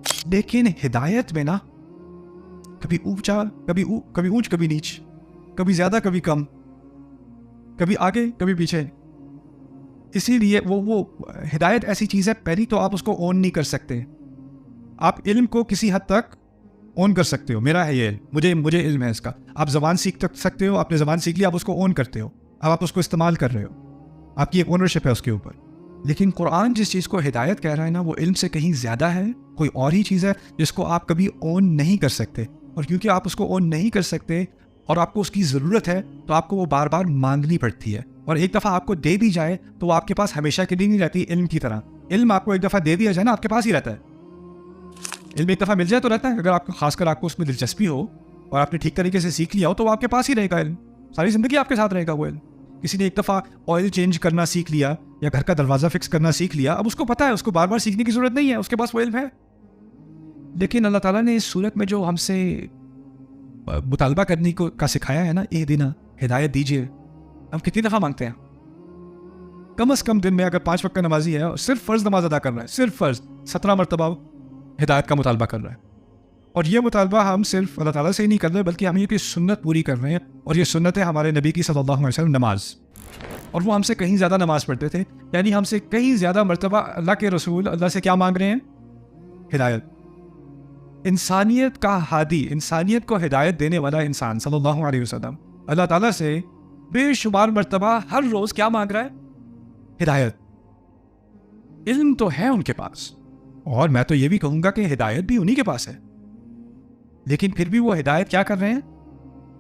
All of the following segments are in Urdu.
لیکن ہدایت میں نا کبھی اونچا کبھی اونچ کبھی نیچ، کبھی زیادہ کبھی کم، کبھی آگے کبھی پیچھے. اسی لیے وہ ہدایت ایسی چیز ہے، پہلی تو آپ اس کو اون نہیں کر سکتے. آپ علم کو کسی حد تک اون کر سکتے ہو، میرا ہے یہ علم، مجھے علم ہے اس کا. آپ زبان سیکھ سکتے ہو، آپ نے زبان سیکھ لی، آپ اس کو اون کرتے ہو، اب آپ اس کو استعمال کر رہے ہو، آپ کی ایک اونرشپ ہے اس کے اوپر. لیکن قرآن جس چیز کو ہدایت کہہ رہا ہے نا، وہ علم سے کہیں زیادہ ہے، کوئی اور ہی چیز ہے جس کو آپ کبھی اون نہیں کر سکتے. اور کیونکہ آپ اس کو اون نہیں کر سکتے اور آپ کو اس کی ضرورت ہے، تو آپ کو وہ بار بار مانگنی پڑتی ہے. اور ایک دفعہ آپ کو دے دی جائے تو وہ آپ کے پاس ہمیشہ کے لیے نہیں رہتی. علم کی طرح علم آپ کو ایک دفعہ دے دیا جائے نا، آپ کے پاس ہی رہتا ہے. علم ایک دفعہ مل جائے تو رہتا ہے، اگر آپ کو خاص کر آپ کو اس میں دلچسپی ہو اور آپ نے ٹھیک طریقے سے سیکھ لیا ہو تو وہ آپ کے پاس ہی رہے گا. علم ساری زندگی آپ کے ساتھ رہے گا. وہ علم کسی نے ایک دفعہ آئل چینج کرنا سیکھ لیا یا گھر کا دروازہ فکس کرنا سیکھ لیا، اب اس کو پتا ہے، اس کو بار بار سیکھنے کی ضرورت نہیں ہے، اس کے پاس وہ علم ہے. لیکن اللہ تعالیٰ نے اس صورت میں جو ہم سے مطالبہ کرنے کا سکھایا ہے نا، اہدنا، ہدایت دیجیے، ہم کتنی دفعہ مانگتے ہیں؟ کم از کم دن میں اگر 5 وقت کا نمازی ہے اور صرف فرض نماز ادا کر رہا ہے، صرف فرض 17 مرتبہ ہدایت کا مطالبہ کر رہا ہے. اور یہ مطالبہ ہم صرف اللہ تعالیٰ سے ہی نہیں کر رہے بلکہ ہم یہ کہ سنت پوری کر رہے ہیں. اور یہ سنت ہے ہمارے نبی کی صلی اللہ علیہ وسلم، نماز. اور وہ ہم سے کہیں زیادہ نماز پڑھتے تھے، یعنی ہم سے کہیں زیادہ مرتبہ اللہ کے رسول اللہ سے کیا مانگ رہے ہیں؟ ہدایت. انسانیت کا ہادی، انسانیت کو ہدایت دینے والا انسان صلی اللہ علیہ وسلم اللہ تعالیٰ سے بے شمار مرتبہ ہر روز کیا مانگ رہا ہے؟ ہدایت. علم تو ہے ان کے پاس، اور میں تو یہ بھی کہوں گا کہ ہدایت بھی انہی کے پاس ہے، لیکن پھر بھی وہ ہدایت کیا کر رہے ہیں؟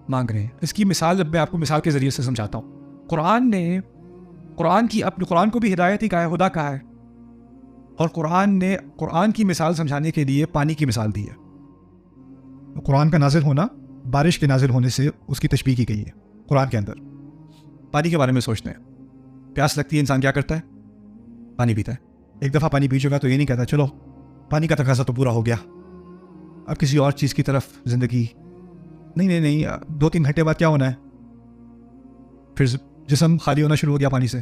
مانگ رہے ہیں. اس کی مثال اب میں آپ کو مثال کے ذریعے سے سمجھاتا ہوں. قرآن کو بھی ہدایت ہی کہا ہے، خدا کہا ہے. اور قرآن نے قرآن کی مثال سمجھانے کے لیے پانی کی مثال دی ہے. قرآن کا نازل ہونا بارش کے نازل ہونے سے اس کی تشبیہ کی گئی ہے قرآن کے اندر. پانی کے بارے میں سوچتے ہیں، پیاس لگتی ہے، انسان کیا کرتا ہے؟ پانی پیتا ہے. ایک دفعہ پانی پی چکا تو یہ نہیں کہتا چلو پانی کا تقاضا تو پورا ہو گیا، اب کسی اور چیز کی طرف زندگی. نہیں 2-3 گھنٹے بعد کیا ہونا ہے؟ پھر جسم خالی ہونا شروع ہو گیا پانی سے،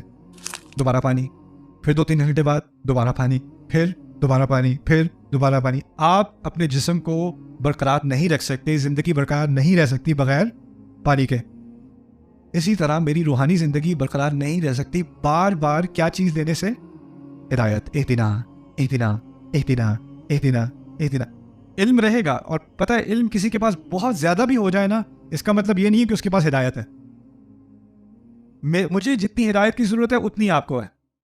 دوبارہ پانی، پھر 2-3 گھنٹے بعد دوبارہ پانی، پھر دوبارہ پانی، پھر دوبارہ پانی. آپ اپنے جسم کو برقرار نہیں رکھ سکتے، زندگی برقرار نہیں رہ سکتی بغیر پانی کے. اسی طرح میری روحانی زندگی برقرار نہیں رہ سکتی بار بار کیا چیز دینے سے؟ ہدایت. اہدنا. علم رہے گا، اور پتہ ہے علم کسی کے پاس بہت زیادہ بھی ہو جائے نا، اس کا مطلب یہ نہیں ہے کہ اس کے پاس ہدایت ہے. مجھے جتنی ہدایت کی ضرورت ہے اتنی آپ کو ہے.